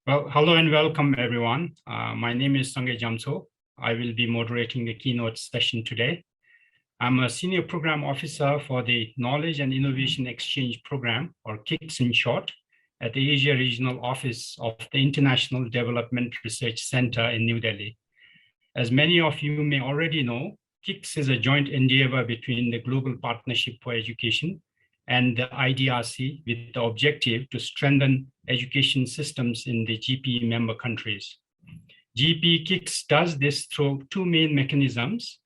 Well, hello and welcome, everyone. My name is Sange Jamso. I will be moderating the keynote session today. I'm a Senior Program Officer for the Knowledge and Innovation Exchange Program, or KICS in short, at the Asia Regional Office of the International Development Research Center in New Delhi. As many of you may already know, KICS is a joint endeavor between the Global Partnership for Education and the IDRC with the objective to strengthen education systems in the GP member countries. GP KICS does this through two main mechanisms.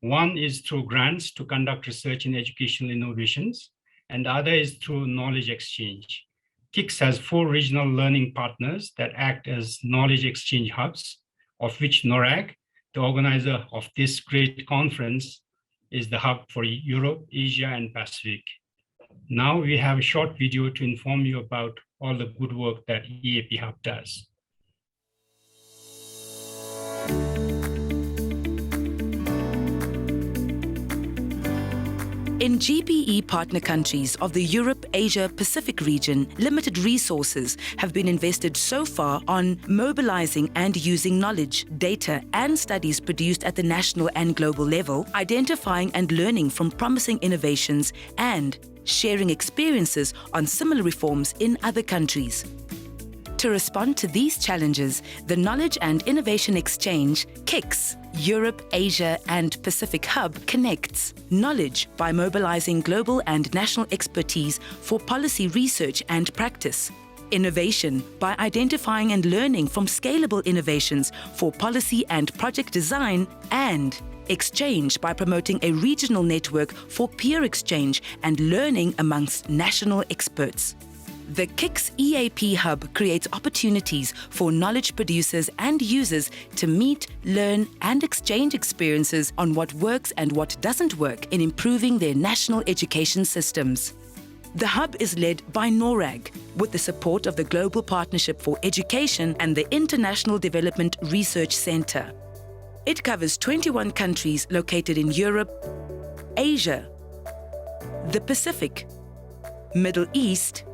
One is through grants to conduct research in educational innovations, and the other is through knowledge exchange. KICS has 4 regional learning partners that act as knowledge exchange hubs, of which NORAG, the organizer of this great conference, is the hub for Europe, Asia, and Pacific. Now we have a short video to inform you about all the good work that EAP Hub does. In GPE partner countries of the Europe, Asia, Pacific region, limited resources have been invested so far on mobilizing and using knowledge, data, and studies produced at the national and global level, identifying and learning from promising innovations, and sharing experiences on similar reforms in other countries. To respond to these challenges, the Knowledge and Innovation Exchange, KICS, Europe, Asia and Pacific Hub connects knowledge by mobilizing global and national expertise for policy research and practice, innovation by identifying and learning from scalable innovations for policy and project design, and exchange by promoting a regional network for peer exchange and learning amongst national experts. The KICS EAP Hub creates opportunities for knowledge producers and users to meet, learn, and exchange experiences on what works and what doesn't work in improving their national education systems. The Hub is led by NORAG, with the support of the Global Partnership for Education and the International Development Research Center. It covers 21 countries located in Europe, Asia, the Pacific, Middle East,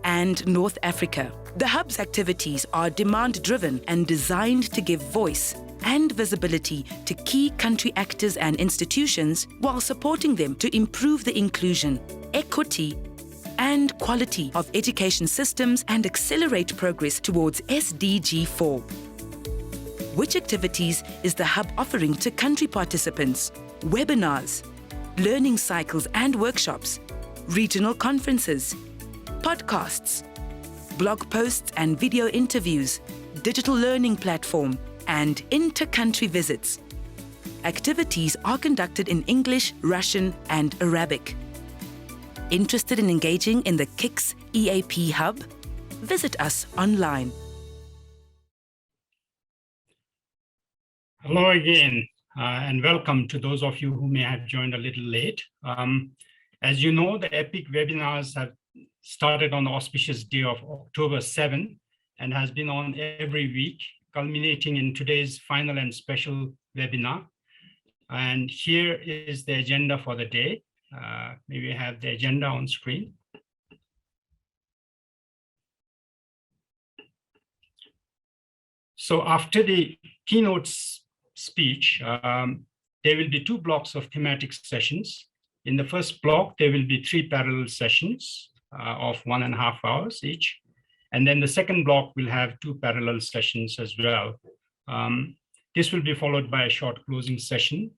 and North Africa. The Hub's activities are demand-driven and designed to give voice and visibility to key country actors and institutions while supporting them to improve the inclusion, equity, and quality of education systems and accelerate progress towards SDG 4. Which activities is the Hub offering to country participants? Webinars, learning cycles and workshops, regional conferences, podcasts, blog posts and video interviews, digital learning platform, and inter-country visits. Activities are conducted in English, Russian, and Arabic. Interested in engaging in the KICS EAP Hub? Visit us online. Hello again, and welcome to those of you who may have joined a little late. As you know, the EPIC webinars have started on the auspicious day of October 7 and has been on every week, culminating in today's final and special webinar. And here is the agenda for the day. Maybe we have the agenda on screen. So after the keynote speech, there will be 2 blocks of thematic sessions. In the first block, there will be 3 parallel sessions of 1.5 hours each. And then the second block will have 2 parallel sessions as well. This will be followed by a short closing session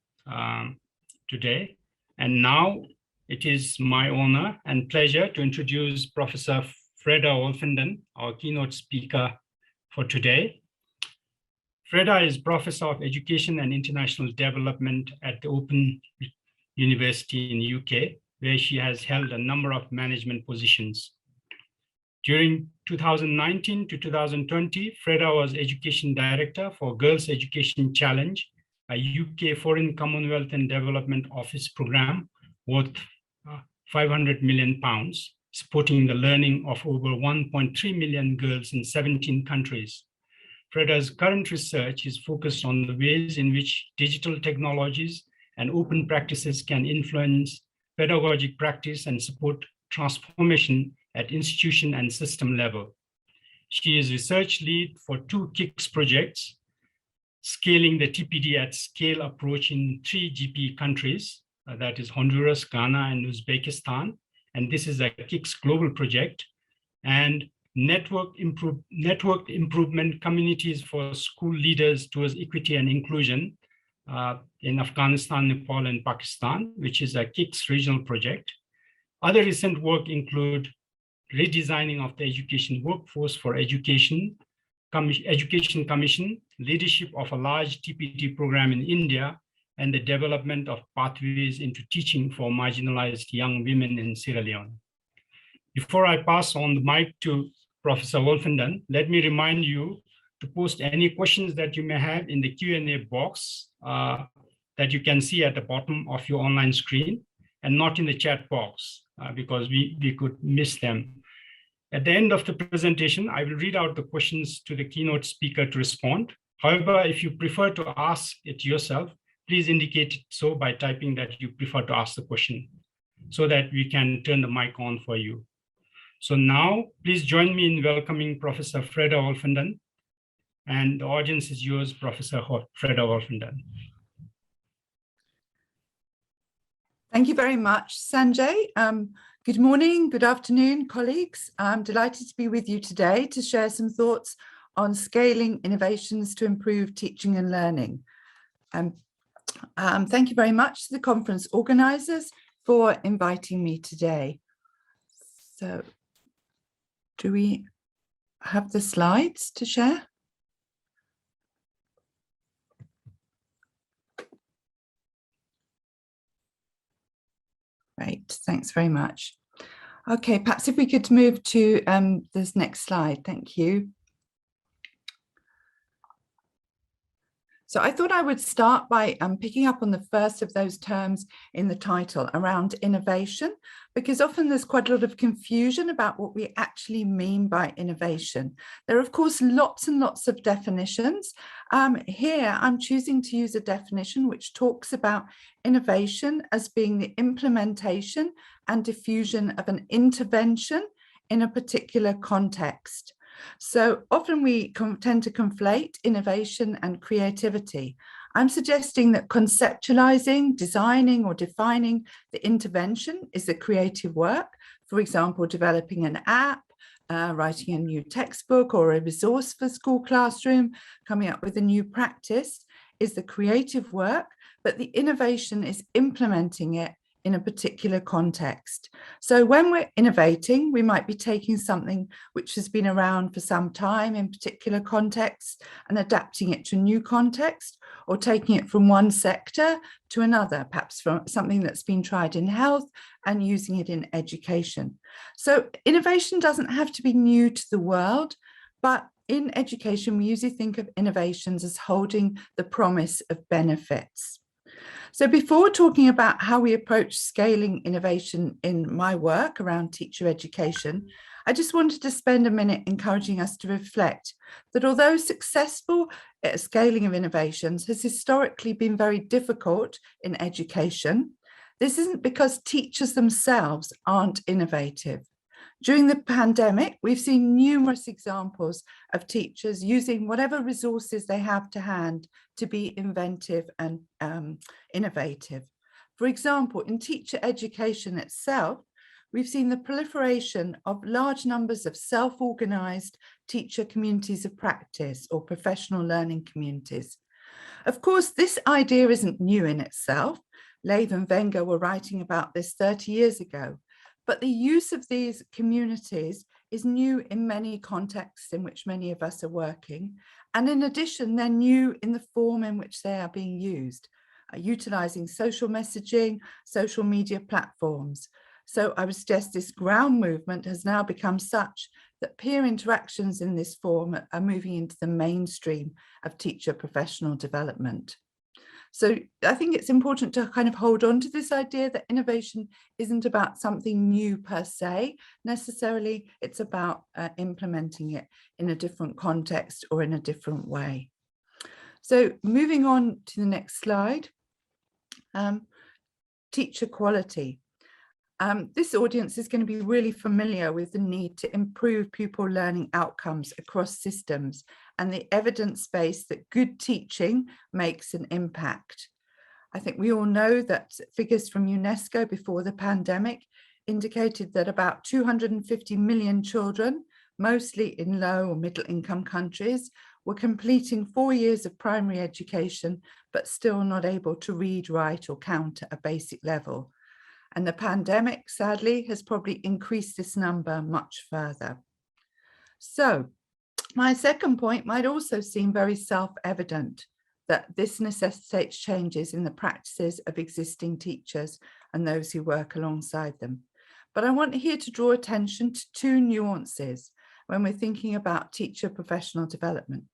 today. And now it is my honor and pleasure to introduce Professor Freda Wolfenden, our keynote speaker for today. Freda is Professor of Education and International Development at the Open University in the UK, where she has held a number of management positions. During 2019 to 2020, Freda was Education Director for Girls Education Challenge, a UK Foreign Commonwealth and Development Office program worth £500 million, supporting the learning of over 1.3 million girls in 17 countries. Freda's current research is focused on the ways in which digital technologies and open practices can influence pedagogic practice and support transformation at institution and system level. She is research lead for 2 KICS projects, scaling the TPD at scale approach in 3 GP countries, that is Honduras, Ghana, and Uzbekistan. And this is a KICS global project. And network improvement communities for school leaders towards equity and inclusion in Afghanistan, Nepal, and Pakistan, which is a KICS regional project. Other recent work include redesigning of the education workforce for Education Commission, leadership of a large TPD program in India, and the development of pathways into teaching for marginalized young women in Sierra Leone. Before I pass on the mic to Professor Wolfenden, let me remind you to post any questions that you may have in the Q&A box that you can see at the bottom of your online screen, and not in the chat box because we could miss them. At the end of the presentation, I will read out the questions to the keynote speaker to respond. However, if you prefer to ask it yourself, please indicate so by typing that you prefer to ask the question so that we can turn the mic on for you. So now, please join me in welcoming Professor Freda Wolfenden, and the audience is yours, Professor Freda Wolfenden. Thank you very much, Sanjay. Good morning, good afternoon, colleagues. I'm delighted to be with you today to share some thoughts on scaling innovations to improve teaching and learning. Thank you very much to the conference organisers for inviting me today. So, do we have the slides to share? Great, thanks very much. Okay, perhaps if we could move to this next slide, thank you. So I thought I would start by picking up on the first of those terms in the title around innovation, because often there's quite a lot of confusion about what we actually mean by innovation. There are, of course, lots and lots of definitions. Here, I'm choosing to use a definition which talks about innovation as being the implementation and diffusion of an intervention in a particular context. So often we tend to conflate innovation and creativity. I'm suggesting that conceptualizing, designing, or defining the intervention is the creative work. For example, developing an app, writing a new textbook or a resource for school classroom, coming up with a new practice is the creative work, but the innovation is implementing it in a particular context. So when we're innovating, we might be taking something which has been around for some time in particular contexts and adapting it to a new context, or taking it from one sector to another, perhaps from something that's been tried in health and using it in education. So innovation doesn't have to be new to the world, but in education, we usually think of innovations as holding the promise of benefits. So before talking about how we approach scaling innovation in my work around teacher education, I just wanted to spend a minute encouraging us to reflect that although successful scaling of innovations has historically been very difficult in education, this isn't because teachers themselves aren't innovative. During the pandemic, we've seen numerous examples of teachers using whatever resources they have to hand to be inventive and innovative. For example, in teacher education itself, we've seen the proliferation of large numbers of self-organized teacher communities of practice or professional learning communities. Of course, this idea isn't new in itself. Leith and Wenger were writing about this 30 years ago. But the use of these communities is new in many contexts in which many of us are working. And in addition, they're new in the form in which they are being used, utilizing social messaging, social media platforms. So I would suggest this ground movement has now become such that peer interactions in this form are moving into the mainstream of teacher professional development. So I think it's important to kind of hold on to this idea that innovation isn't about something new per se, necessarily. It's about implementing it in a different context or in a different way. So moving on to the next slide, teacher quality. This audience is going to be really familiar with the need to improve pupil learning outcomes across systems and the evidence base that good teaching makes an impact. I think we all know that figures from UNESCO before the pandemic indicated that about 250 million children, mostly in low or middle income countries, were completing 4 years of primary education, but still not able to read, write, or count at a basic level. And the pandemic, sadly, has probably increased this number much further. So my second point might also seem very self-evident, that this necessitates changes in the practices of existing teachers and those who work alongside them. But I want here to draw attention to two nuances when we're thinking about teacher professional development.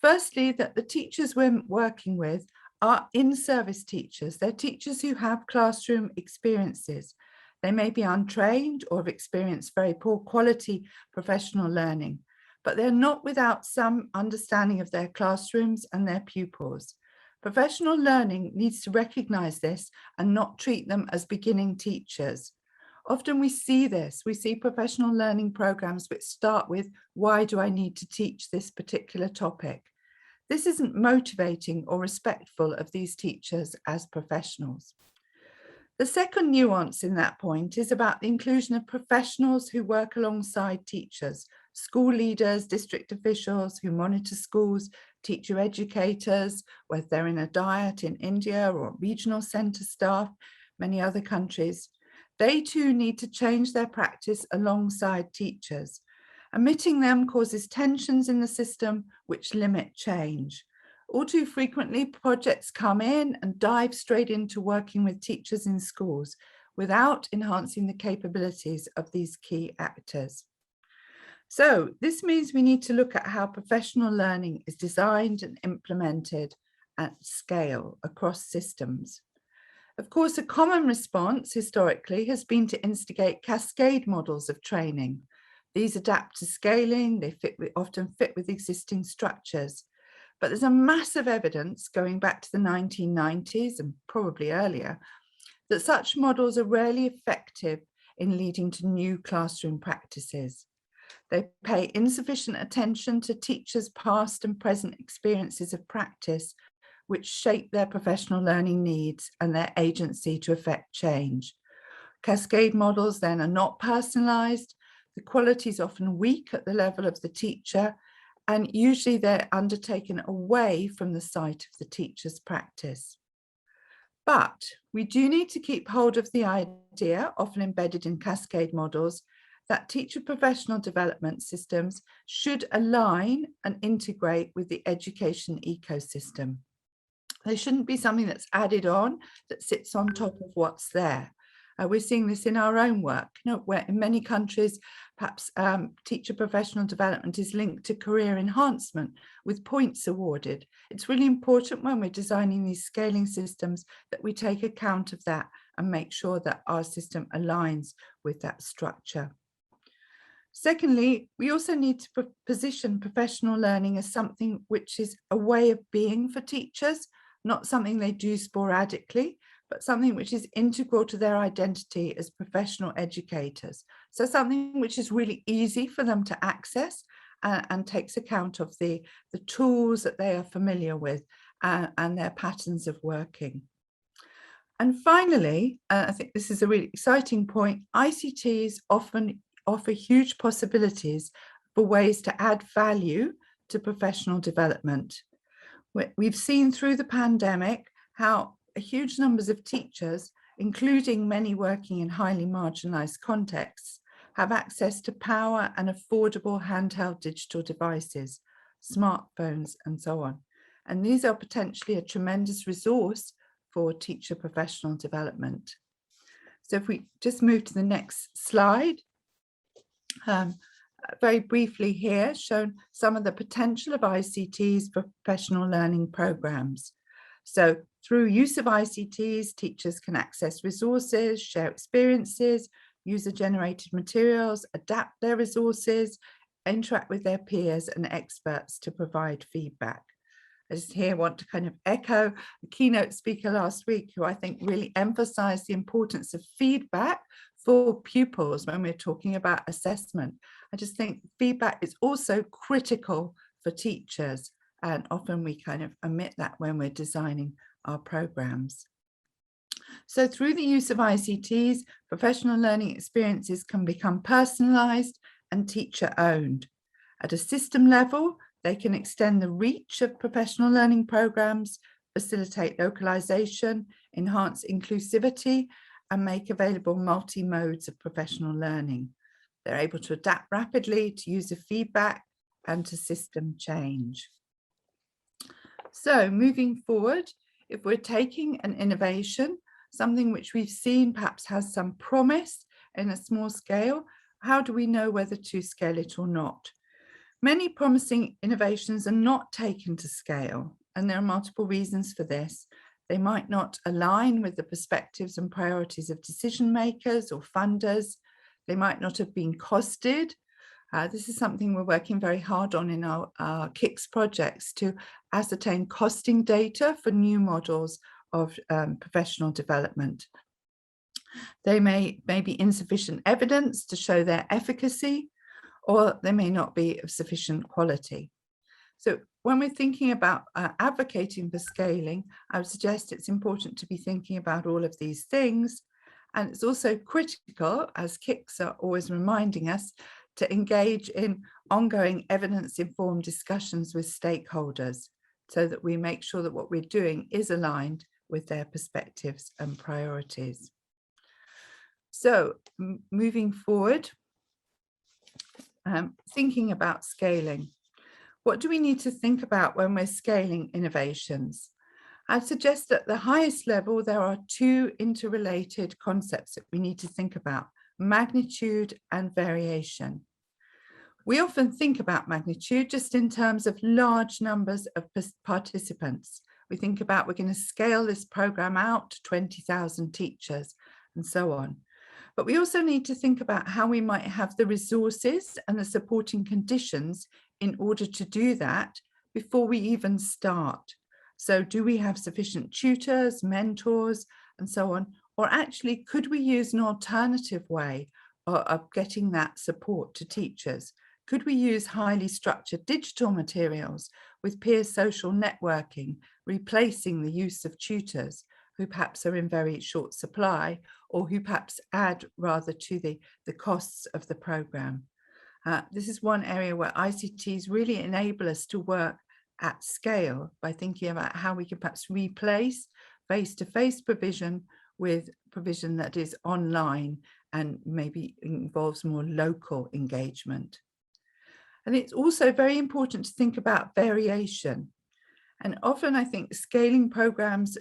Firstly, that the teachers we're working with are in-service teachers. They're teachers who have classroom experiences. They may be untrained or have experienced very poor quality professional learning, but they're not without some understanding of their classrooms and their pupils. Professional learning needs to recognize this and not treat them as beginning teachers. Often we see this, we see professional learning programs which start with, why do I need to teach this particular topic? This isn't motivating or respectful of these teachers as professionals. The second nuance in that point is about the inclusion of professionals who work alongside teachers, school leaders, district officials who monitor schools, teacher educators, whether they're in a diet in India or regional centre staff, many other countries. They too need to change their practice alongside teachers. Omitting them causes tensions in the system which limit change. All too frequently, projects come in and dive straight into working with teachers in schools without enhancing the capabilities of these key actors. So this means we need to look at how professional learning is designed and implemented at scale across systems. Of course, a common response historically has been to instigate cascade models of training. These adapt to scaling, they often fit with existing structures. But there's a massive evidence going back to the 1990s and probably earlier that such models are rarely effective in leading to new classroom practices. They pay insufficient attention to teachers' past and present experiences of practice, which shape their professional learning needs and their agency to effect change. Cascade models then are not personalized, the quality is often weak at the level of the teacher, and usually they're undertaken away from the site of the teacher's practice. But we do need to keep hold of the idea, often embedded in cascade models, that teacher professional development systems should align and integrate with the education ecosystem. They shouldn't be something that's added on, that sits on top of what's there. We're seeing this in our own work, where in many countries, perhaps teacher professional development is linked to career enhancement with points awarded. It's really important when we're designing these scaling systems that we take account of that and make sure that our system aligns with that structure. Secondly, we also need to position professional learning as something which is a way of being for teachers, not something they do sporadically, but something which is integral to their identity as professional educators. So something which is really easy for them to access and takes account of the tools that they are familiar with and their patterns of working. And finally, I think this is a really exciting point, ICTs often offer huge possibilities for ways to add value to professional development. We've seen through the pandemic how huge numbers of teachers, including many working in highly marginalized contexts, have access to power and affordable handheld digital devices, smartphones, and so on. And these are potentially a tremendous resource for teacher professional development. So if we just move to the next slide, very briefly here, shown some of the potential of ICTs for professional learning programs. So through use of ICTs, teachers can access resources, share experiences, user-generated materials, adapt their resources, interact with their peers and experts to provide feedback. I just here want to kind of echo the keynote speaker last week, who I think really emphasized the importance of feedback for pupils when we're talking about assessment. I just think feedback is also critical for teachers, and often we kind of omit that when we're designing our programs. So through the use of ICTs, professional learning experiences can become personalized and teacher owned. At a system level, they can extend the reach of professional learning programs, facilitate localization, enhance inclusivity, and make available multi-modes of professional learning. They're able to adapt rapidly to user feedback and to system change. So moving forward, if we're taking an innovation, something which we've seen perhaps has some promise in a small scale, how do we know whether to scale it or not? Many promising innovations are not taken to scale, and there are multiple reasons for this. They might not align with the perspectives and priorities of decision makers or funders. They might not have been costed. This is something we're working very hard on in our KICS projects, to ascertain costing data for new models of professional development. They may be insufficient evidence to show their efficacy, or they may not be of sufficient quality. So when we're thinking about advocating for scaling, I would suggest it's important to be thinking about all of these things. And it's also critical, as KICS are always reminding us, to engage in ongoing evidence-informed discussions with stakeholders, so that we make sure that what we're doing is aligned with their perspectives and priorities. So moving forward, thinking about scaling. What do we need to think about when we're scaling innovations? I'd suggest at the highest level, there are two interrelated concepts that we need to think about: magnitude and variation. We often think about magnitude just in terms of large numbers of participants. We think about, we're going to scale this program out to 20,000 teachers and so on. But we also need to think about how we might have the resources and the supporting conditions in order to do that before we even start. So do we have sufficient tutors, mentors, and so on? Or actually, could we use an alternative way of getting that support to teachers? Could we use highly structured digital materials with peer social networking, replacing the use of tutors who perhaps are in very short supply, or who perhaps add rather to the costs of the program? This is one area where ICTs really enable us to work at scale by thinking about how we can perhaps replace face-to-face provision with provision that is online and maybe involves more local engagement. And it's also very important to think about variation. And often I think scaling programs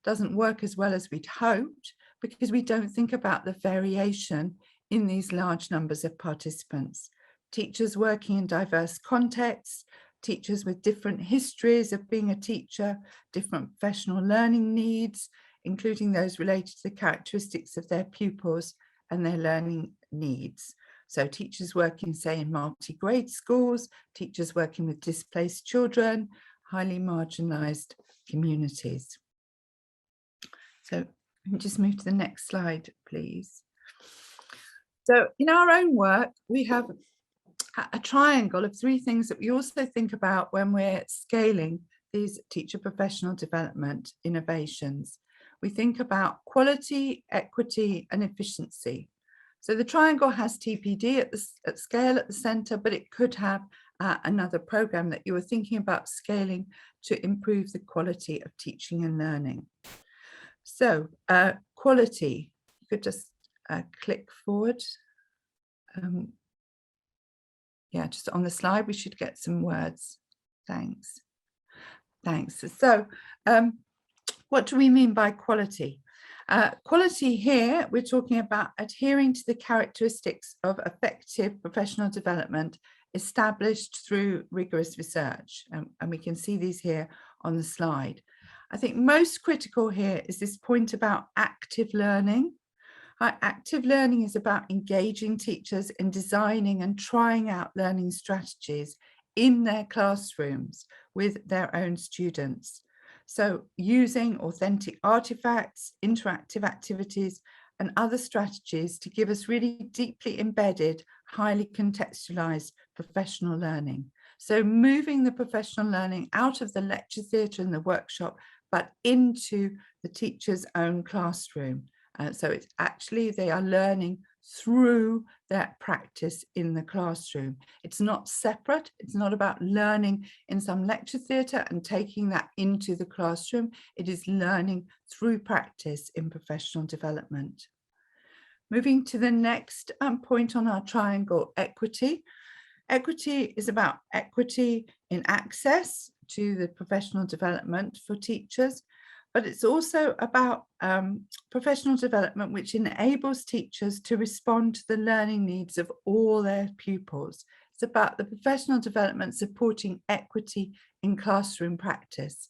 doesn't work as well as we'd hoped, because we don't think about the variation in these large numbers of participants. Teachers working in diverse contexts, teachers with different histories of being a teacher, different professional learning needs, including those related to the characteristics of their pupils and their learning needs. So teachers working, say, in multi-grade schools, teachers working with displaced children, highly marginalized communities. So just move to the next slide, please. So in our own work, we have a triangle of three things that we also think about when we're scaling these teacher professional development innovations. We think about quality, equity, and efficiency. So the triangle has TPD at scale at the center, but it could have another program that you were thinking about scaling to improve the quality of teaching and learning. So quality, you could just click forward. Yeah, just on the slide, we should get some words. Thanks. Thanks. So what do we mean by quality? Quality here, we're talking about adhering to the characteristics of effective professional development established through rigorous research. And we can see these here on the slide. I think most critical here is this point about active learning. Active learning is about engaging teachers in designing and trying out learning strategies in their classrooms with their own students. So using authentic artifacts, interactive activities, and other strategies to give us really deeply embedded, highly contextualized professional learning. So moving the professional learning out of the lecture theatre and the workshop, but into the teacher's own classroom. So it's actually they are learning through their practice in the classroom. It's not separate. It's not about learning in some lecture theatre and taking that into the classroom. It is learning through practice in professional development. Moving to the next point on our triangle, equity. Equity is about equity in access to the professional development for teachers, but it's also about professional development which enables teachers to respond to the learning needs of all their pupils. It's about the professional development supporting equity in classroom practice.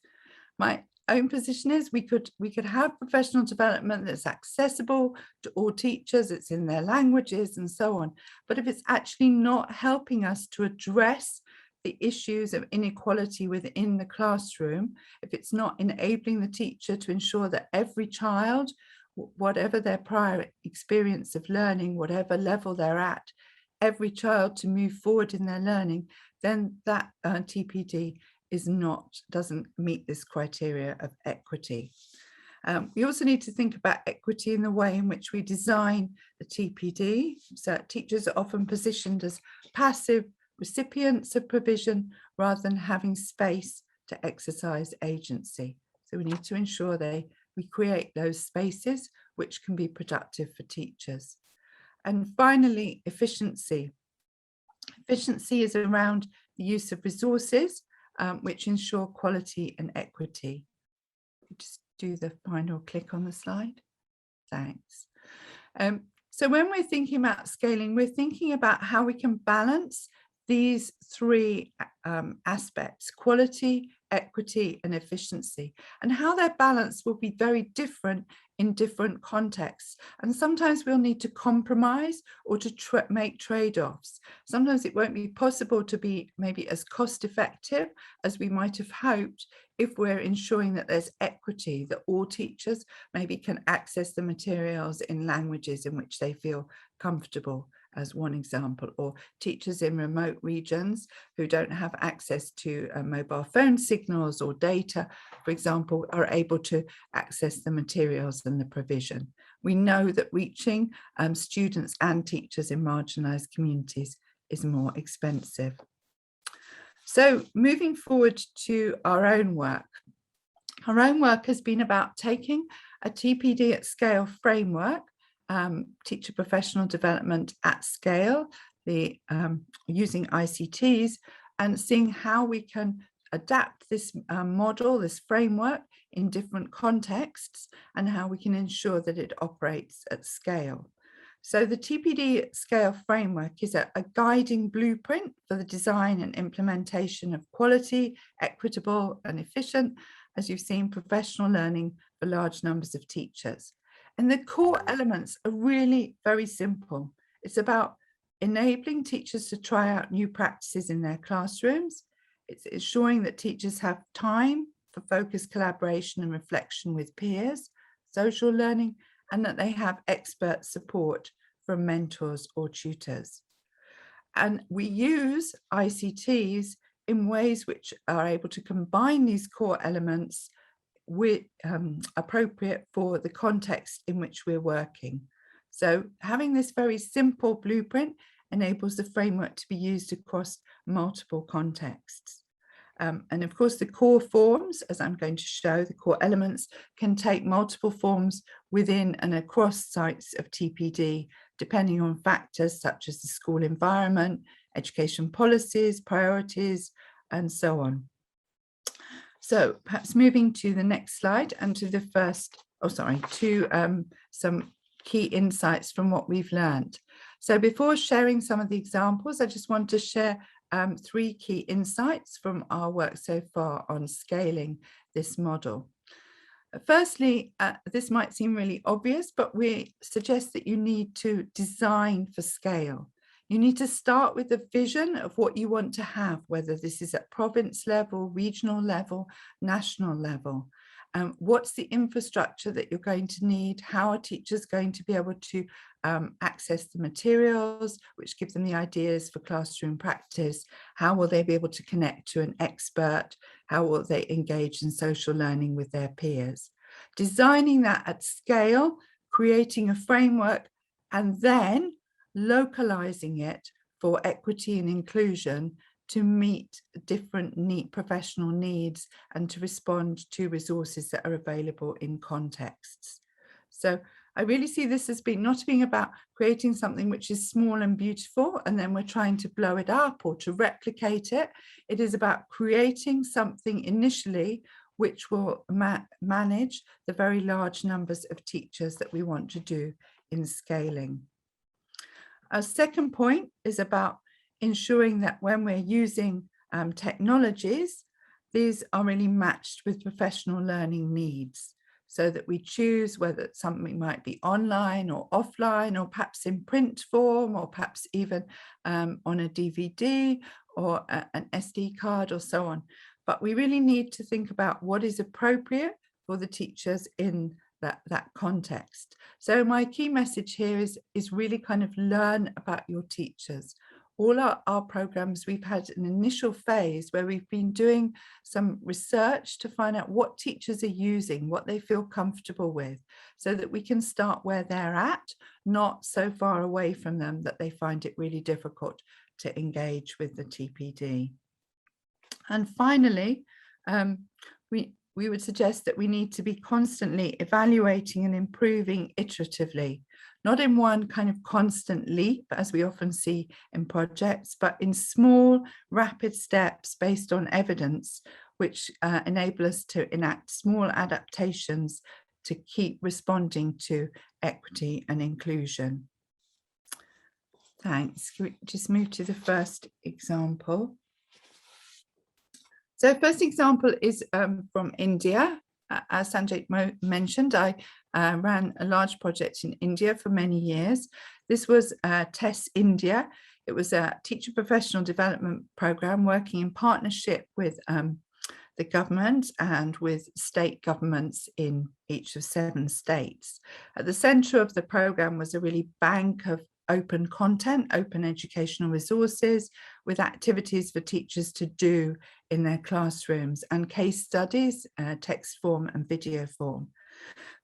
My own position is we could have professional development that's accessible to all teachers, it's in their languages and so on. But if it's actually not helping us to address the issues of inequality within the classroom, if it's not enabling the teacher to ensure that every child, whatever their prior experience of learning, whatever level they're at, every child to move forward in their learning, then that TPD doesn't meet this criteria of equity. We also need to think about equity in the way in which we design the TPD. So teachers are often positioned as passive recipients of provision rather than having space to exercise agency. So we need to ensure we create those spaces which can be productive for teachers. And finally, efficiency. Efficiency is around the use of resources which ensure quality and equity. Just do the final click on the slide. Thanks. So when we're thinking about scaling, we're thinking about how we can balance these three aspects: quality, equity, and efficiency, and how their balance will be very different in different contexts. And sometimes we'll need to compromise or to make trade-offs. Sometimes it won't be possible to be maybe as cost effective as we might have hoped if we're ensuring that there's equity, that all teachers maybe can access the materials in languages in which they feel comfortable, as one example, or teachers in remote regions who don't have access to mobile phone signals or data, for example, are able to access the materials and the provision. We know that reaching students and teachers in marginalised communities is more expensive. So moving forward to our own work. Our own work has been about taking a TPD at scale framework, teacher professional development at scale, using ICTs, and seeing how we can adapt this model, this framework in different contexts, and how we can ensure that it operates at scale. So the TPD at scale framework is a guiding blueprint for the design and implementation of quality, equitable and efficient, as you've seen, professional learning for large numbers of teachers. And the core elements are really very simple. It's about enabling teachers to try out new practices in their classrooms. It's ensuring that teachers have time for focused collaboration and reflection with peers, social learning, and that they have expert support from mentors or tutors. And we use ICTs in ways which are able to combine these core elements with appropriate for the context in which we're working. So having this very simple blueprint enables the framework to be used across multiple contexts. And of course, the core forms, as I'm going to show, the core elements can take multiple forms within and across sites of TPD, depending on factors such as the school environment, education policies, priorities, and so on. So perhaps moving to the next slide and to the some key insights from what we've learned. So before sharing some of the examples, I just want to share three key insights from our work so far on scaling this model. Firstly, this might seem really obvious, but we suggest that you need to design for scale. You need to start with the vision of what you want to have, whether this is at province level, regional level, national level. What's the infrastructure that you're going to need? How are teachers going to be able to access the materials, which give them the ideas for classroom practice? How will they be able to connect to an expert? How will they engage in social learning with their peers? Designing that at scale, creating a framework, and then localizing it for equity and inclusion to meet different professional needs and to respond to resources that are available in contexts. So I really see this as being not being about creating something which is small and beautiful and then we're trying to blow it up or to replicate it. It is about creating something initially which will manage the very large numbers of teachers that we want to do in scaling. Our second point is about ensuring that when we're using technologies, these are really matched with professional learning needs, so that we choose whether something might be online or offline, or perhaps in print form, or perhaps even on a DVD or an SD card or so on. But we really need to think about what is appropriate for the teachers in that context. So my key message here is really kind of learn about your teachers. All our programs, we've had an initial phase where we've been doing some research to find out what teachers are using, what they feel comfortable with, so that we can start where they're at, not so far away from them that they find it really difficult to engage with the TPD. And finally, we would suggest that we need to be constantly evaluating and improving iteratively, not in one kind of constant leap, as we often see in projects, but in small, rapid steps based on evidence, which enable us to enact small adaptations to keep responding to equity and inclusion. Thanks. Can we just move to the first example? So first example is from India. As Sanjay mentioned, I ran a large project in India for many years. This was TESS India. It was a teacher professional development program working in partnership with the government and with state governments in each of 7 states. At the center of the program was a really bank of open content, open educational resources with activities for teachers to do in their classrooms and case studies, text form and video form.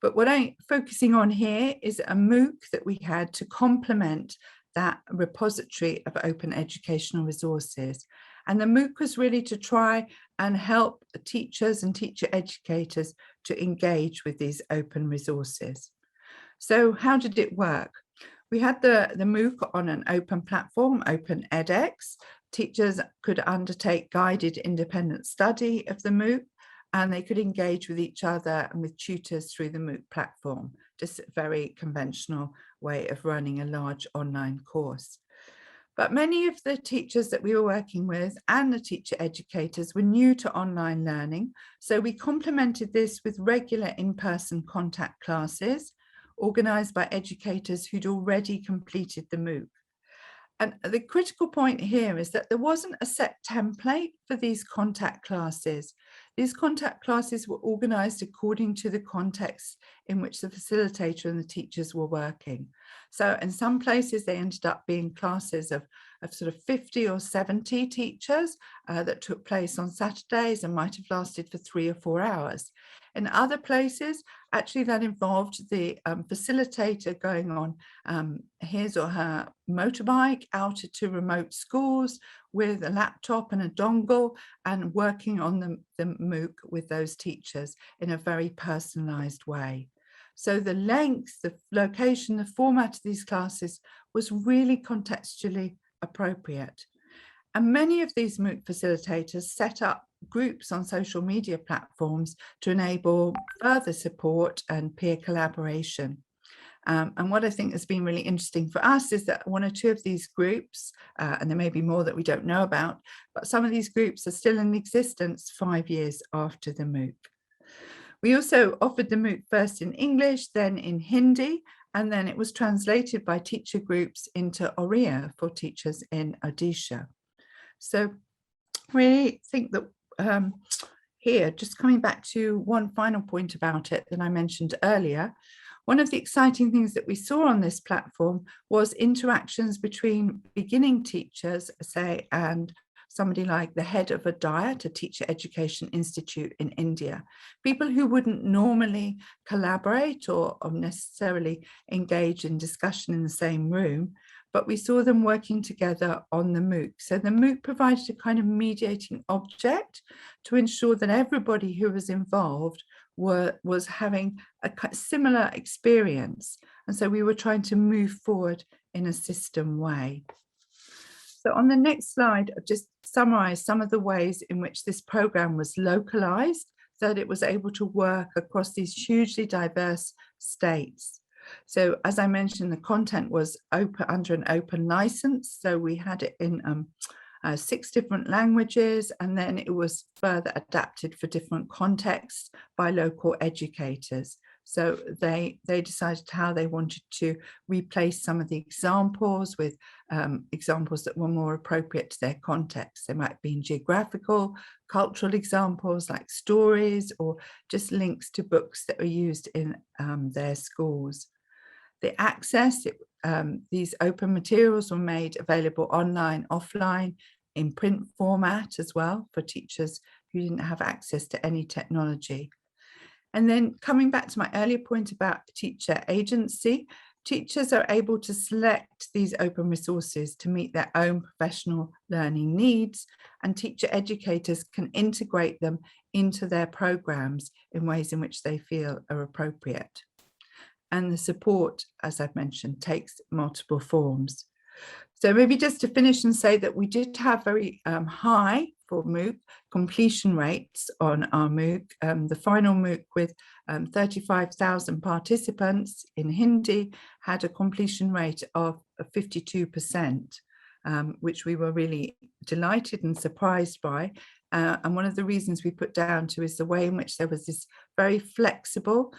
But what I'm focusing on here is a MOOC that we had to complement that repository of open educational resources. And the MOOC was really to try and help teachers and teacher educators to engage with these open resources. So how did it work? We had the MOOC on an open platform, Open edX. Teachers could undertake guided independent study of the MOOC, and they could engage with each other and with tutors through the MOOC platform, just a very conventional way of running a large online course. But many of the teachers that we were working with and the teacher educators were new to online learning, so we complemented this with regular in-person contact classes organised by educators who'd already completed the MOOC. And the critical point here is that there wasn't a set template for these contact classes. These contact classes were organised according to the context in which the facilitator and the teachers were working. So in some places they ended up being classes of sort of 50 or 70 teachers that took place on Saturdays and might have lasted for 3 or 4 hours. In other places, actually that involved the facilitator going on his or her motorbike out to remote schools with a laptop and a dongle and working on the MOOC with those teachers in a very personalized way. So the length, the location, the format of these classes was really contextually appropriate. And many of these MOOC facilitators set up groups on social media platforms to enable further support and peer collaboration. And what I think has been really interesting for us is that 1 or 2 of these groups, and there may be more that we don't know about, but some of these groups are still in existence 5 years after the MOOC. We also offered the MOOC first in English, then in Hindi, and then it was translated by teacher groups into Oriya for teachers in Odisha. So really think that here, just coming back to one final point about it that I mentioned earlier, one of the exciting things that we saw on this platform was interactions between beginning teachers, say, and somebody like the head of a DIET, a teacher education institute in India, people who wouldn't normally collaborate or necessarily engage in discussion in the same room, but we saw them working together on the MOOC. So the MOOC provided a kind of mediating object to ensure that everybody who was involved was having a similar experience. And so we were trying to move forward in a system way. So on the next slide, I've just summarized some of the ways in which this program was localized so that it was able to work across these hugely diverse states. So as I mentioned, the content was open under an open license. So we had it in 6 different languages, and then it was further adapted for different contexts by local educators. So they decided how they wanted to replace some of the examples with examples that were more appropriate to their context. They might be geographical, cultural examples like stories, or just links to books that were used in their schools. The access, these open materials were made available online, offline, in print format as well for teachers who didn't have access to any technology. And then coming back to my earlier point about teacher agency, teachers are able to select these open resources to meet their own professional learning needs, and teacher educators can integrate them into their programs in ways in which they feel are appropriate. And the support, as I've mentioned, takes multiple forms. So maybe just to finish and say that we did have very high for MOOC completion rates on our MOOC. The final MOOC with 35,000 participants in Hindi had a completion rate of 52%, which we were really delighted and surprised by. And one of the reasons we put down to is the way in which there was this very flexible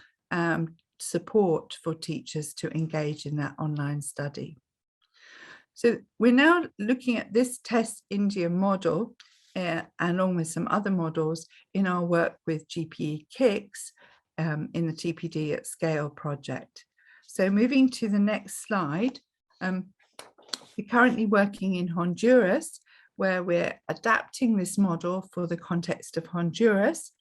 support for teachers to engage in that online study. So we're now looking at this Test India model along with some other models in our work with GPE KICS in the TPD at Scale project. So moving to the next slide, we're currently working in Honduras, where we're adapting this model for the context of Honduras.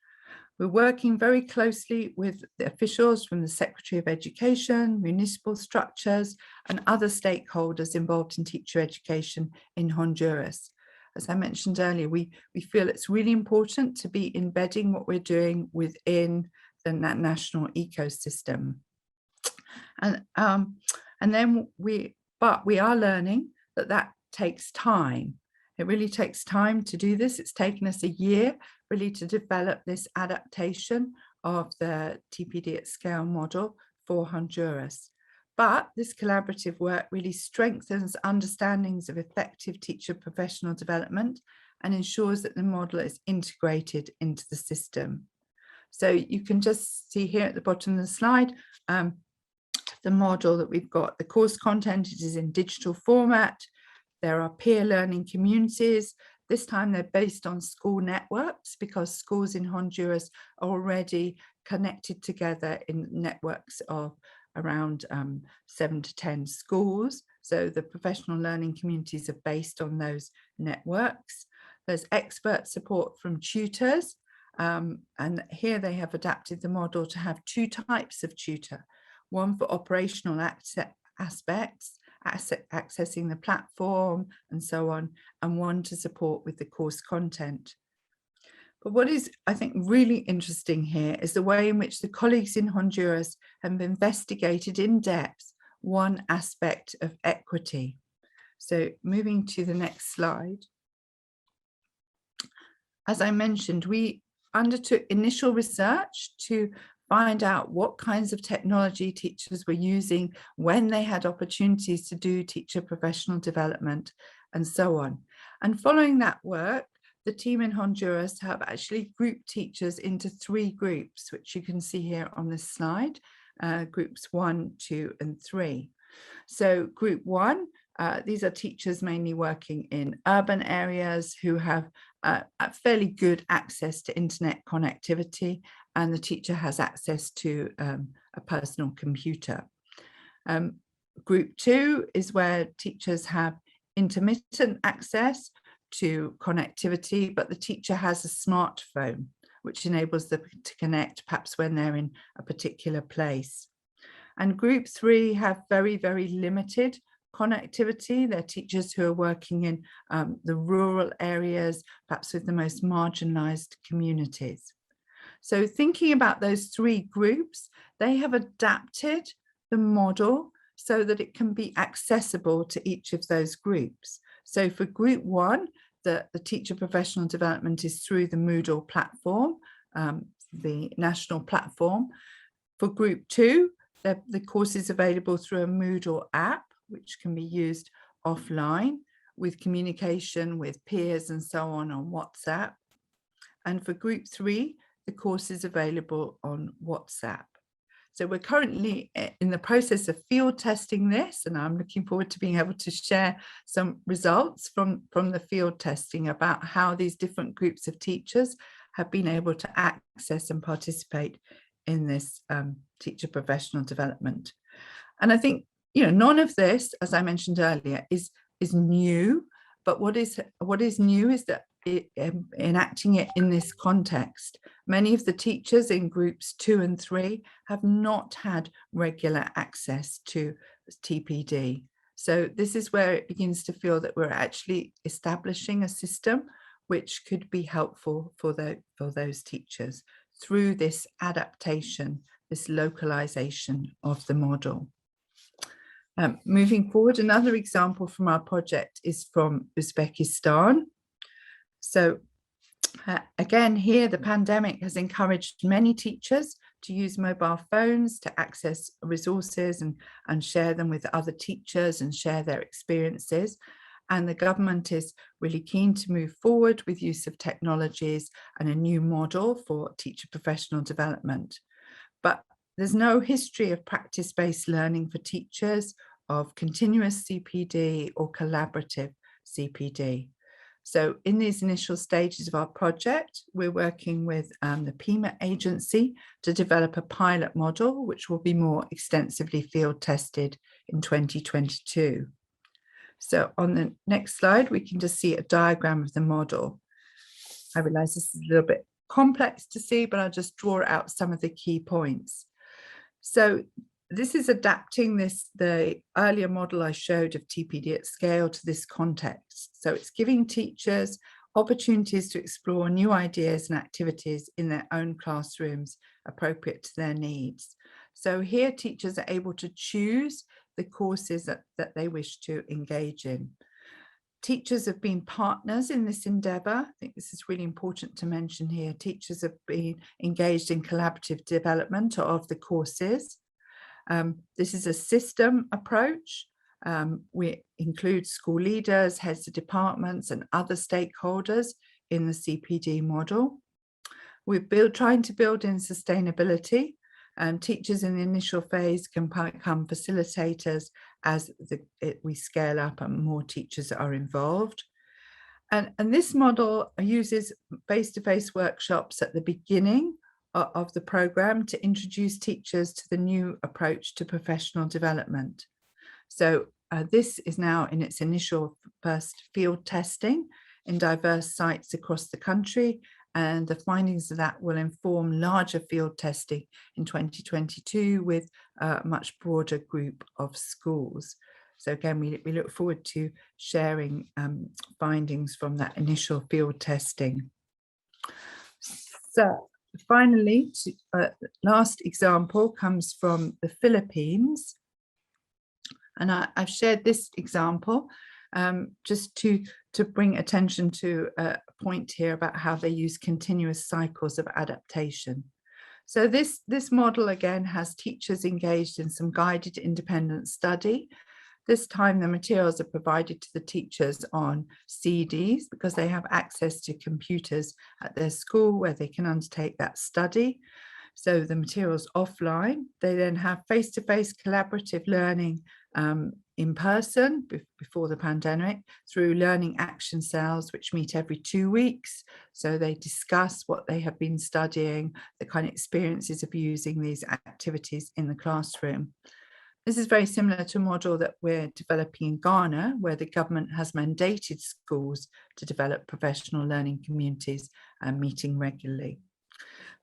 We're working very closely with the officials from the Secretary of Education, municipal structures, and other stakeholders involved in teacher education in Honduras. As I mentioned earlier, we feel it's really important to be embedding what we're doing within the national ecosystem. And then we are learning that takes time. It really takes time to do this. It's taken us a year really to develop this adaptation of the TPD at Scale model for Honduras. But this collaborative work really strengthens understandings of effective teacher professional development and ensures that the model is integrated into the system. So you can just see here at the bottom of the slide, the model that we've got. The course content is in digital format. There are peer learning communities. This time they're based on school networks because schools in Honduras are already connected together in networks of around 7 to 10 schools. So the professional learning communities are based on those networks. There's expert support from tutors. And here they have adapted the model to have 2 types of tutor, one for operational aspects, accessing the platform and so on, and one to support with the course content. But what is, I think, really interesting here is the way in which the colleagues in Honduras have investigated in depth one aspect of equity. So moving to the next slide. As I mentioned, we undertook initial research to find out what kinds of technology teachers were using when they had opportunities to do teacher professional development and so on. And following that work, the team in Honduras have actually grouped teachers into 3 groups, which you can see here on this slide, groups 1, 2, and 3. So group 1 These are teachers mainly working in urban areas who have fairly good access to internet connectivity, and the teacher has access to a personal computer. Group 2 is where teachers have intermittent access to connectivity, but the teacher has a smartphone, which enables them to connect perhaps when they're in a particular place. And Group 3 have very, very limited connectivity. They're teachers who are working in the rural areas, perhaps with the most marginalized communities. So thinking about those 3 groups, they have adapted the model so that it can be accessible to each of those groups. So for Group 1, the teacher professional development is through the Moodle platform, the national platform. For Group 2, the course is available through a Moodle app, which can be used offline with communication with peers and so on WhatsApp. And for Group 3, the course is available on WhatsApp. So we're currently in the process of field testing this, and I'm looking forward to being able to share some results from the field testing about how these different groups of teachers have been able to access and participate in this teacher professional development. And I think, none of this, as I mentioned earlier, is new, but what is new is that enacting it in this context. Many of the teachers in Groups 2 and 3 have not had regular access to TPD. So this is where it begins to feel that we're actually establishing a system which could be helpful for those teachers through this adaptation, this localization of the model. Moving forward, another example from our project is from Uzbekistan. So again, here the pandemic has encouraged many teachers to use mobile phones to access resources and share them with other teachers and share their experiences. And the government is really keen to move forward with use of technologies and a new model for teacher professional development. But there's no history of practice-based learning for teachers, of continuous CPD or collaborative CPD. So in these initial stages of our project, we're working with the PIMA agency to develop a pilot model, which will be more extensively field tested in 2022. So on the next slide, we can just see a diagram of the model. I realize this is a little bit complex to see, but I'll just draw out some of the key points. So this is adapting the earlier model I showed of TPD at scale to this context. So it's giving teachers opportunities to explore new ideas and activities in their own classrooms appropriate to their needs. So here teachers are able to choose the courses that they wish to engage in. Teachers have been partners in this endeavour. I think this is really important to mention here. Teachers have been engaged in collaborative development of the courses. This is a system approach. We include school leaders, heads of departments, and other stakeholders in the CPD model. We're trying to build in sustainability. Teachers in the initial phase can become facilitators as we scale up and more teachers are involved. And this model uses face-to-face workshops at the beginning of the programme to introduce teachers to the new approach to professional development. So this is now in its initial first field testing in diverse sites across the country, and the findings of that will inform larger field testing in 2022 with a much broader group of schools. So again, we look forward to sharing findings from that initial field testing. So finally, last example comes from the Philippines. And I've shared this example just to bring attention to a point here about how they use continuous cycles of adaptation. So this model again has teachers engaged in some guided independent study. This time the materials are provided to the teachers on CDs because they have access to computers at their school where they can undertake that study. So the materials offline, they then have face-to-face collaborative learning in person before the pandemic, through learning action cells, which meet every 2 weeks. So they discuss what they have been studying, the kind of experiences of using these activities in the classroom. This is very similar to a model that we're developing in Ghana, where the government has mandated schools to develop professional learning communities and meeting regularly.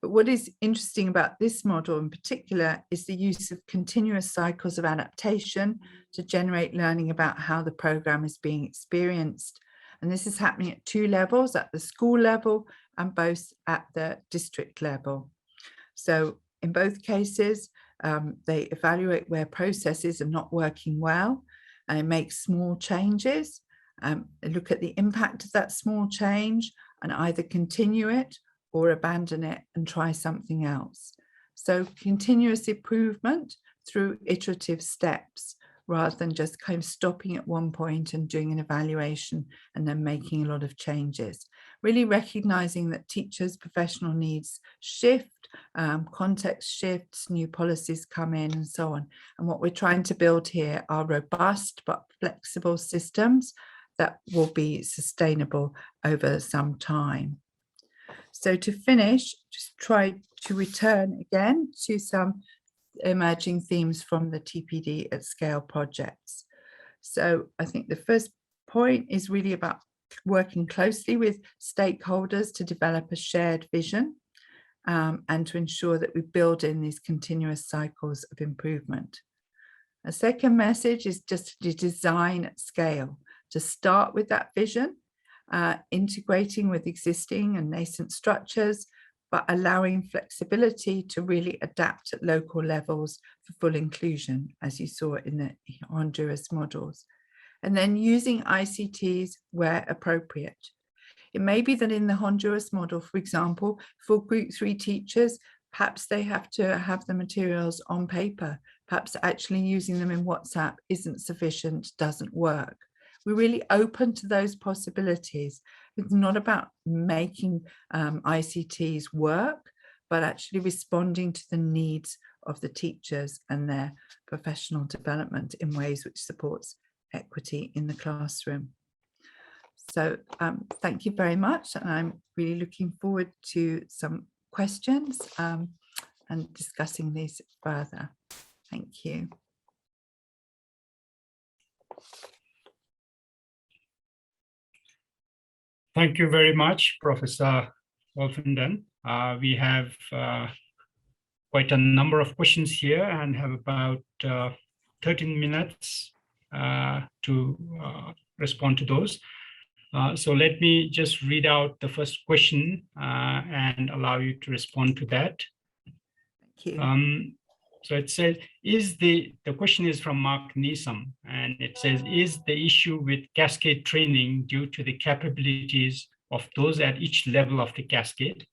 But what is interesting about this model in particular is the use of continuous cycles of adaptation to generate learning about how the programme is being experienced. And this is happening at 2 levels, at the school level and both at the district level. So in both cases, they evaluate where processes are not working well and make small changes, look at the impact of that small change and either continue it or abandon it and try something else. So continuous improvement through iterative steps, rather than just kind of stopping at one point and doing an evaluation and then making a lot of changes. Really recognizing that teachers' professional needs shift, context shifts, new policies come in and so on. And what we're trying to build here are robust but flexible systems that will be sustainable over some time. So to finish, just try to return again to some emerging themes from the TPD at Scale projects. So I think the first point is really about working closely with stakeholders to develop a shared vision and to ensure that we build in these continuous cycles of improvement. A second message is just to design at scale, to start with that vision, integrating with existing and nascent structures, but allowing flexibility to really adapt at local levels for full inclusion, as you saw in the Honduras models. And then using ICTs where appropriate. It may be that in the Honduras model, for example, for Group 3 teachers, perhaps they have to have the materials on paper. Perhaps actually using them in WhatsApp isn't sufficient, doesn't work. We're really open to those possibilities. It's not about making ICTs work, but actually responding to the needs of the teachers and their professional development in ways which supports equity in the classroom. So thank you very much. And I'm really looking forward to some questions and discussing these further. Thank you. Thank you very much, Professor Wolfenden. We have quite a number of questions here and have about 13 minutes to respond to those. So let me just read out the first question and allow you to respond to that. Thank you. So it says, the question is from Mark Neeson, and it says, is the issue with cascade training due to the capabilities of those at each level of the cascade?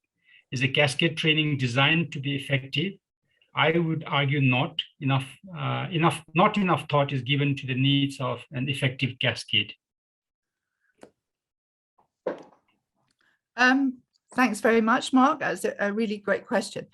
Is the cascade training designed to be effective? I would argue not enough thought is given to the needs of an effective cascade. Thanks very much, Mark. That's a really great question.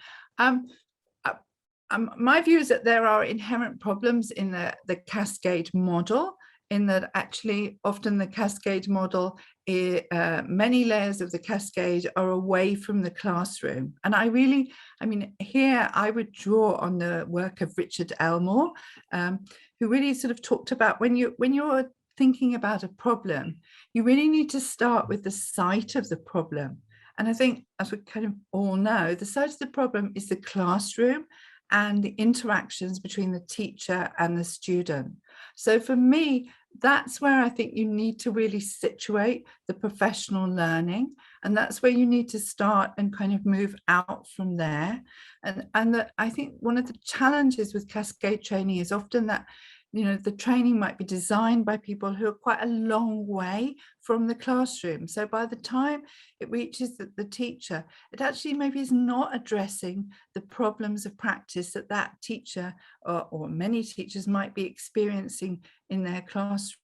My view is that there are inherent problems in the cascade model, in that actually often the cascade model, many layers of the cascade are away from the classroom. And here I would draw on the work of Richard Elmore, who really sort of talked about when you're thinking about a problem, you really need to start with the site of the problem. And I think, as we kind of all know, the site of the problem is the classroom and the interactions between the teacher and the student. So for me, that's where I think you need to really situate the professional learning. And that's where you need to start and kind of move out from there. And I think one of the challenges with cascade training is often that, the training might be designed by people who are quite a long way from the classroom. So by the time it reaches the teacher, it actually maybe is not addressing the problems of practice that teacher or many teachers might be experiencing in their classroom.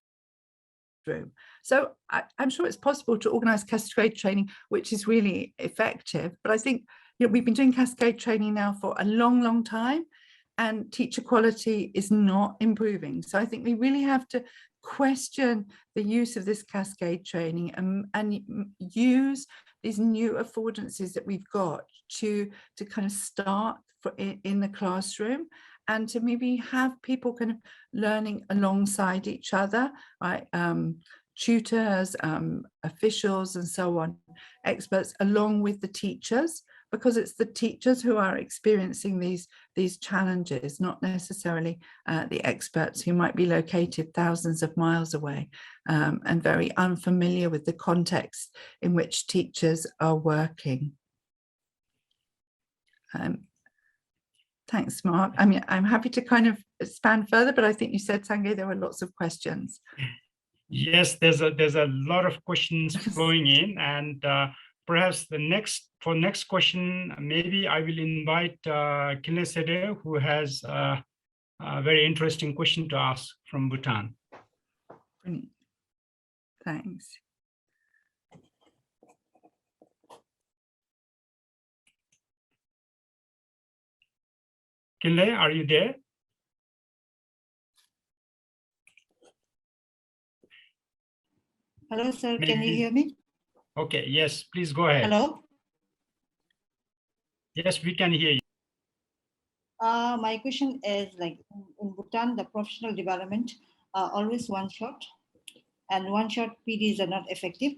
So I'm sure it's possible to organise cascade training, which is really effective. But I think we've been doing cascade training now for a long, long time. and teacher quality is not improving. So I think we really have to question the use of this cascade training and use these new affordances that we've got to kind of start in the classroom, and to maybe have people kind of learning alongside each other, right? Tutors, officials, and so on, experts, along with the teachers, because it's the teachers who are experiencing these challenges, not necessarily the experts who might be located thousands of miles away and very unfamiliar with the context in which teachers are working. Thanks, Mark. I mean, I'm happy to kind of expand further, but I think you said, Sanjay, there were lots of questions. Yes, there's a lot of questions flowing in, and perhaps for next question, maybe I will invite Kinle Sede, who has a very interesting question to ask from Bhutan. Brilliant. Thanks. Kinle, are you there? Hello, sir. Can you hear me? Okay. Yes, please go ahead. Hello. Yes, we can hear you. My question is, like, in Bhutan, the professional development are always one shot, and one shot PDs are not effective.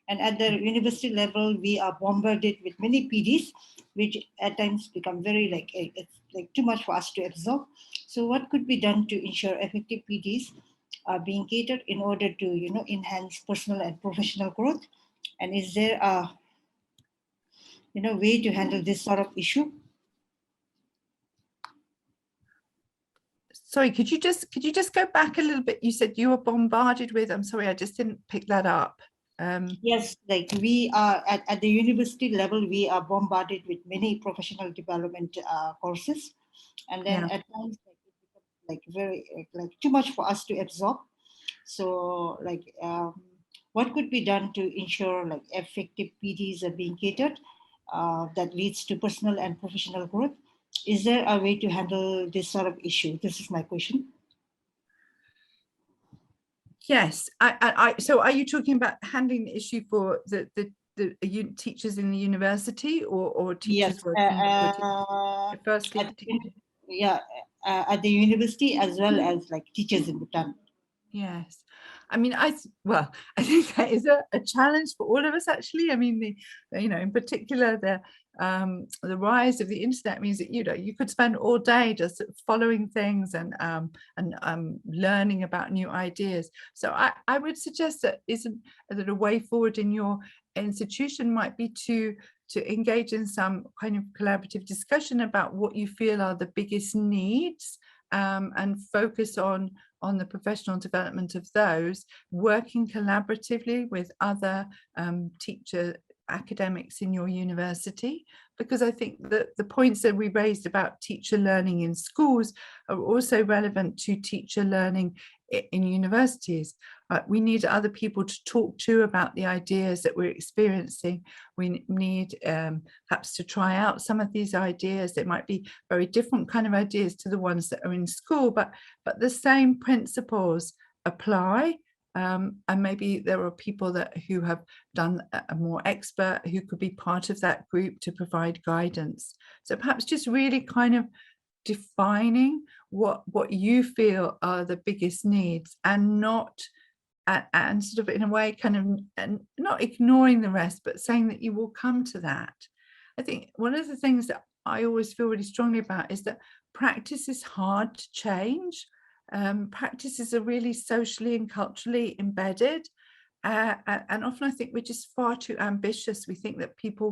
And at the university level, we are bombarded with many PDs, which at times become very it's like too much for us to absorb. So what could be done to ensure effective PDs are being catered in order to, enhance personal and professional growth? And is there a, way to handle this sort of issue? Sorry, could you just go back a little bit? You said you were bombarded with, I'm sorry, I just didn't pick that up. Yes, like we are at the university level, we are bombarded with many professional development courses, and then at times it becomes very too much for us to absorb. So what could be done to ensure effective PDs are being catered that leads to personal and professional growth? Is there a way to handle this sort of issue? This is my question. Yes, so are you talking about handling the issue for the teachers in the university, or teachers yes, working firstly? At the university as well as teachers in Bhutan. Yes, I mean, I think that is a challenge for all of us, actually. I mean, in particular, the rise of the internet means that you could spend all day just following things and learning about new ideas. So I would suggest that a way forward in your institution might be to engage in some kind of collaborative discussion about what you feel are the biggest needs, and focus on the professional development of those, working collaboratively with other academics in your university, because I think that the points that we raised about teacher learning in schools are also relevant to teacher learning in universities. We need other people to talk to about the ideas that we're experiencing. We need perhaps to try out some of these ideas. They might be very different kind of ideas to the ones that are in school, but the same principles apply. And maybe there are people who have done a more expert who could be part of that group to provide guidance. So perhaps just really kind of defining what you feel are the biggest needs, and and sort of in a way kind of and not ignoring the rest, but saying that you will come to that. I think one of the things that I always feel really strongly about is that practice is hard to change. Practices are really socially and culturally embedded, and often I think we're just far too ambitious. We think that people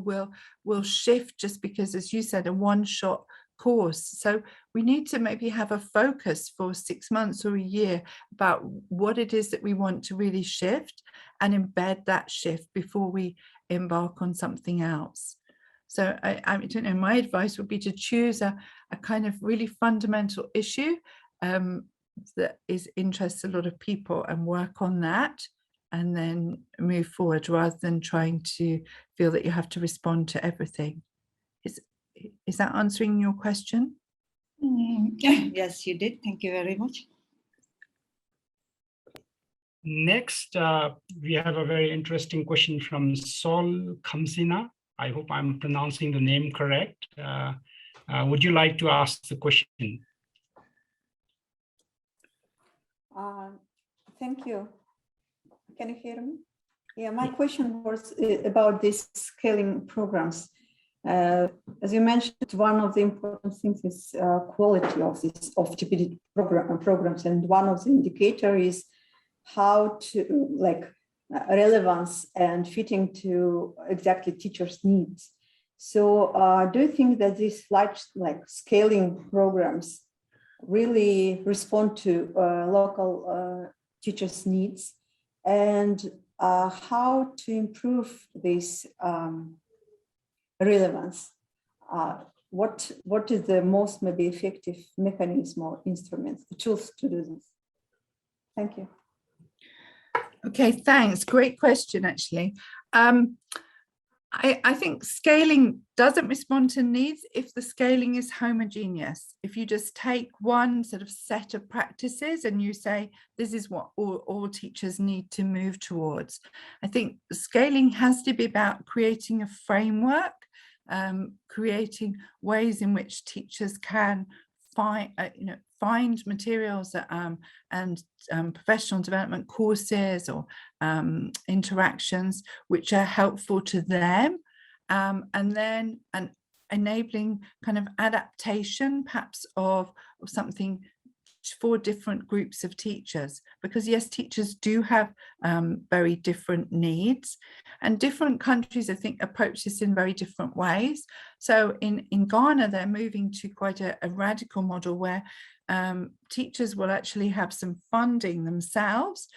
will shift just because, as you said, a one-shot course. So we need to maybe have a focus for 6 months or a year about what it is that we want to really shift, and embed that shift before we embark on something else. So I don't know, my advice would be to choose a kind of really fundamental issue that interests a lot of people, and work on that, and then move forward, rather than trying to feel that you have to respond to everything. Is that answering your question? Yes, you did. Thank you very much. Next, we have a very interesting question from Sol Kamsina. I hope I'm pronouncing the name correct. Would you like to ask the question? Thank you. Can you hear me? Yeah, my question was about these scaling programs. As you mentioned, one of the important things is quality of these TPD programs, and one of the indicator is how to relevance and fitting to exactly teachers' needs. So, do you think that these large scaling programs really respond to local teachers' needs, and how to improve this relevance? What is the most maybe effective mechanism or instruments, the tools to do this? Thank you. Okay, thanks. Great question, actually. I think scaling doesn't respond to needs if the scaling is homogeneous. If you just take one sort of set of practices and you say, this is what all teachers need to move towards. I think scaling has to be about creating a framework, creating ways in which teachers can find materials and professional development courses or interactions which are helpful to them, and then enabling kind of adaptation perhaps of something for different groups of teachers, because yes, teachers do have very different needs, and different countries I think approach this in very different ways. So in Ghana, they're moving to quite a radical model where teachers will actually have some funding themselves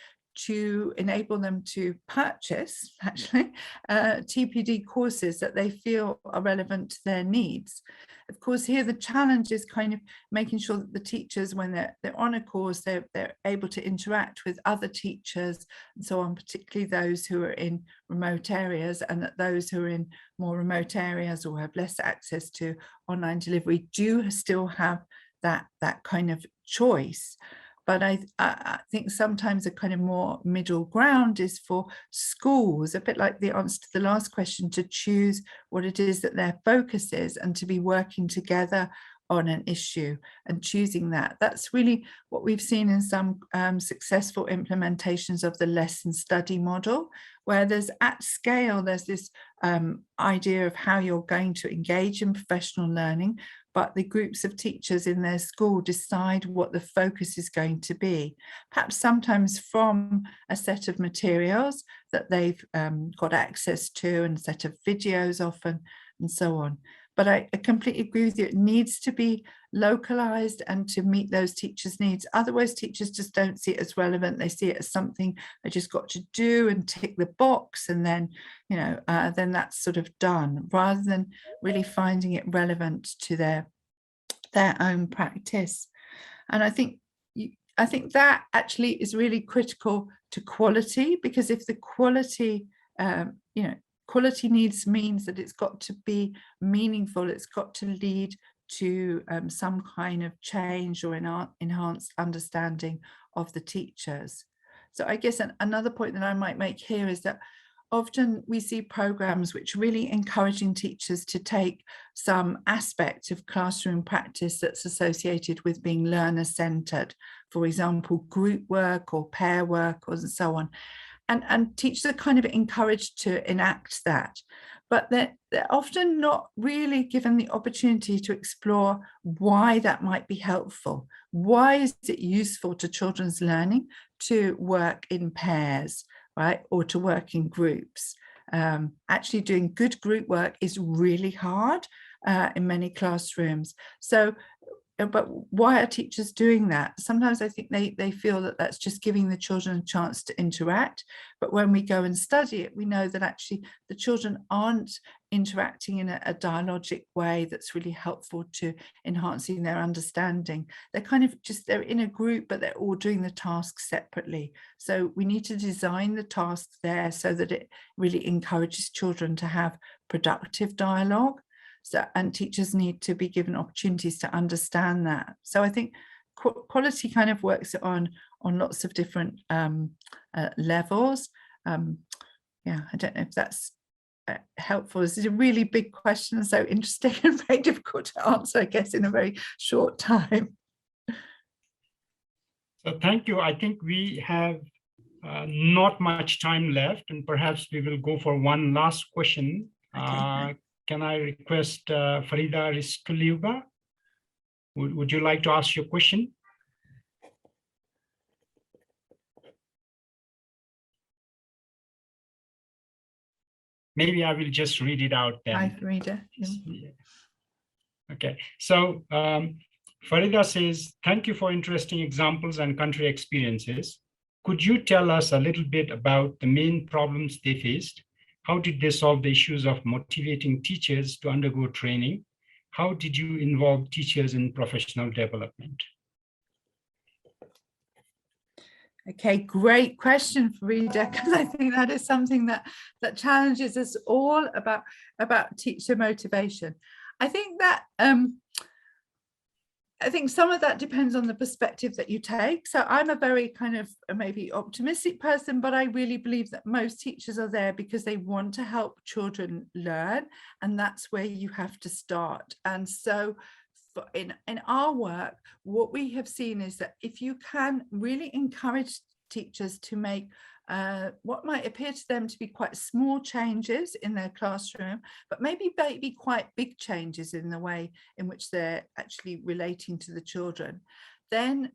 to enable them to purchase actually TPD courses that they feel are relevant to their needs. Of course, here the challenge is kind of making sure that the teachers, when they're on a course, they're able to interact with other teachers and so on, particularly those who are in remote areas, and that those who are in more remote areas or have less access to online delivery do still have that kind of choice. But I think sometimes a kind of more middle ground is for schools, a bit like the answer to the last question, to choose what it is that their focus is and to be working together on an issue and choosing that. That's really what we've seen in some successful implementations of the lesson study model, where there's at scale, there's this idea of how you're going to engage in professional learning, but the groups of teachers in their school decide what the focus is going to be, perhaps sometimes from a set of materials that they've got access to, and a set of videos often, and so on. But I completely agree with you. It needs to be localized and to meet those teachers' needs. Otherwise, teachers just don't see it as relevant. They see it as something they just got to do and tick the box, and then, then that's sort of done, rather than really finding it relevant to their own practice. And I think that actually is really critical to quality, because if the quality, quality needs means that it's got to be meaningful, it's got to lead to some kind of change or enhanced understanding of the teachers. So I guess another point that I might make here is that often we see programs which are really encouraging teachers to take some aspect of classroom practice that's associated with being learner-centered, for example, group work or pair work or so on. And teachers are kind of encouraged to enact that, but they're often not really given the opportunity to explore why that might be helpful. Why is it useful to children's learning to work in pairs, right, or to work in groups? Actually doing good group work is really hard in many classrooms. So, but why are teachers doing that? Sometimes I think they feel that that's just giving the children a chance to interact. But when we go and study it, we know that actually the children aren't interacting in a dialogic way that's really helpful to enhancing their understanding. They're kind of they're in a group, but they're all doing the tasks separately. So we need to design the tasks there so that it really encourages children to have productive dialogue. So, and teachers need to be given opportunities to understand that. So I think quality kind of works on lots of different levels. Yeah, I don't know if that's helpful. This is a really big question, so interesting and very difficult to answer, I guess, in a very short time. So thank you. I think we have not much time left, and perhaps we will go for one last question. Okay. Can I request Farida Rizkaliuba? Would you like to ask your question? Maybe I will just read it out then. Hi, Farida. Yeah. Okay, so Farida says, thank you for interesting examples and country experiences. Could you tell us a little bit about the main problems they faced? How did they solve the issues of motivating teachers to undergo training? How did you involve teachers in professional development? Okay, great question, Farida, because I think that is something that challenges us all about teacher motivation. I think that I think some of that depends on the perspective that you take. So I'm a very kind of maybe optimistic person, but I really believe that most teachers are there because they want to help children learn, and that's where you have to start. And so in our work, what we have seen is that if you can really encourage teachers to make what might appear to them to be quite small changes in their classroom, but maybe quite big changes in the way in which they're actually relating to the children, then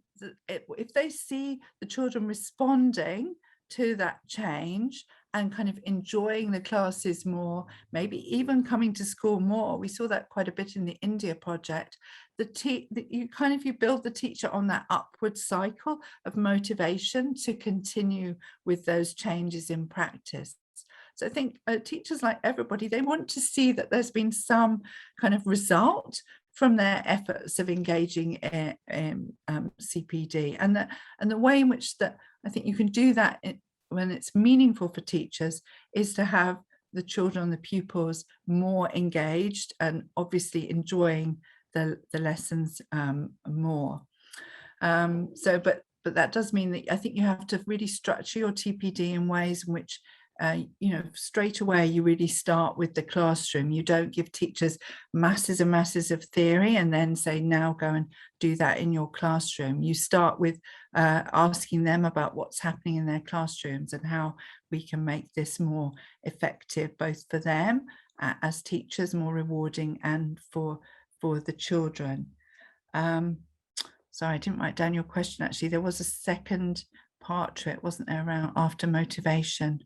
if they see the children responding to that change and kind of enjoying the classes more, maybe even coming to school more. We saw that quite a bit in the India project. You build the teacher on that upward cycle of motivation to continue with those changes in practice. So I think teachers, like everybody, they want to see that there's been some kind of result from their efforts of engaging in CPD, and the way in which that I think you can do that when it's meaningful for teachers is to have the children, the pupils, more engaged and obviously enjoying the lessons more. But that does mean that I think you have to really structure your TPD in ways in which straight away you really start with the classroom. You don't give teachers masses and masses of theory and then say, now go and do that in your classroom. You start with asking them about what's happening in their classrooms and how we can make this more effective, both for them as teachers, more rewarding, and for the children. Sorry, I didn't write down your question. Actually, there was a second part to it, wasn't there, around after motivation?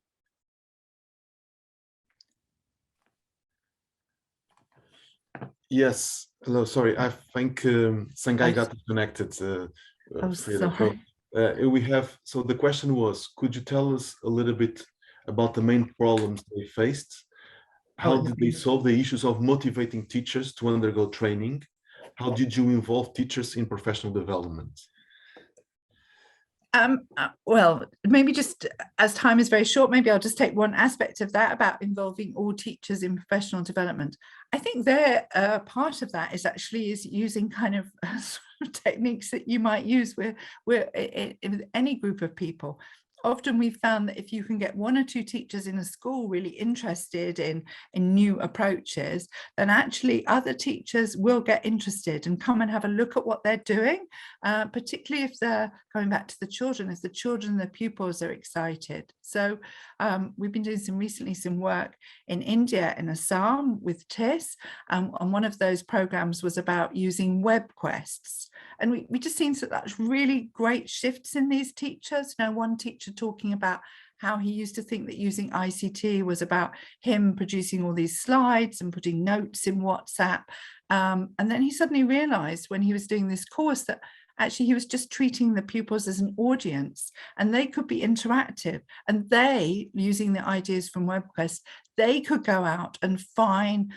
Yes. Hello. Sorry, I think Sangai got disconnected. Sorry. So the question was, could you tell us a little bit about the main problems they faced? How did they solve the issues of motivating teachers to undergo training? How did you involve teachers in professional development? Well, maybe just as time is very short, maybe I'll just take one aspect of that about involving all teachers in professional development. I think their part of that is using kind of techniques that you might use with any group of people. Often we've found that if you can get one or two teachers in a school really interested in new approaches, then actually other teachers will get interested and come and have a look at what they're doing, particularly if they're going back to the children, if the children and the pupils are excited. So we've been doing recently some work in India, in Assam with TIS, and one of those programs was about using web quests. And we just seen that that's really great shifts in these teachers. One teacher talking about how he used to think that using ICT was about him producing all these slides and putting notes in WhatsApp. And then he suddenly realized when he was doing this course that actually he was just treating the pupils as an audience, and they could be interactive, and they, using the ideas from WebQuest, they could go out and find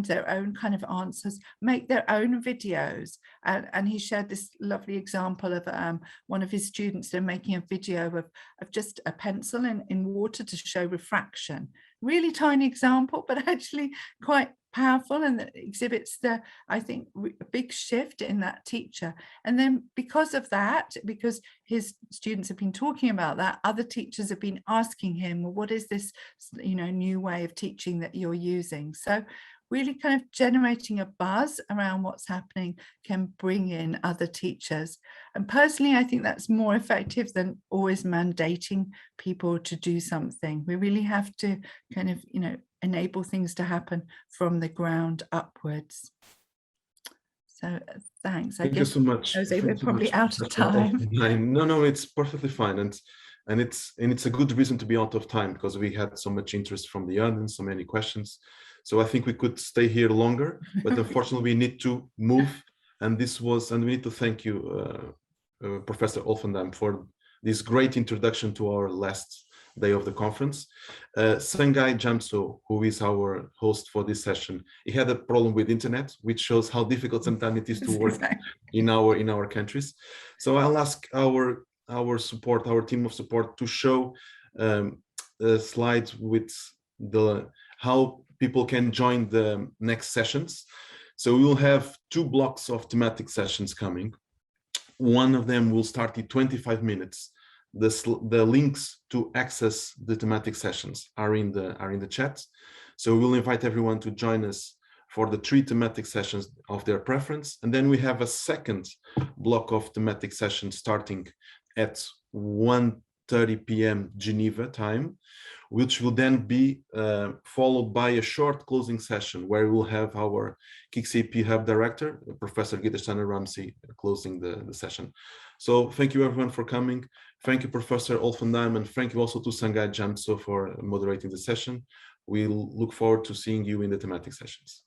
their own kind of answers, make their own videos. And he shared this lovely example of one of his students, they're making a video of just a pencil in water to show refraction. Really tiny example, but actually quite powerful, and that exhibits the, I think, a big shift in that teacher. And then because of that, because his students have been talking about that, other teachers have been asking him, well, what is this, new way of teaching that you're using? So really kind of generating a buzz around what's happening can bring in other teachers. And personally, I think that's more effective than always mandating people to do something. We really have to kind of, enable things to happen from the ground upwards. So thanks. Thank you so much. Jose, we're Thank you so probably much, out of Professor time. Offenheim. No, it's perfectly fine. And it's a good reason to be out of time, because we had so much interest from the audience, so many questions. So I think we could stay here longer, but unfortunately we need to move. And we need to thank you, Professor Offenheim, for this great introduction to our last day of the conference. Sangai Jamso, who is our host for this session, he had a problem with internet, which shows how difficult sometimes it is to work in our countries. So I'll ask our team of support to show slides with how people can join the next sessions. So we will have 2 blocks of thematic sessions coming. One of them will start in 25 minutes. The links to access the thematic sessions are in the chat. So we'll invite everyone to join us for the 3 thematic sessions of their preference. And then we have a second block of thematic sessions starting at 1:30 p.m. Geneva time, which will then be followed by a short closing session where we'll have our KICS-AP Hub Director, Professor Gita Ramsey, closing the session. So thank you everyone for coming. Thank you, Professor Offenheim, and thank you also to Sangai Jamso for moderating the session. We'll look forward to seeing you in the thematic sessions.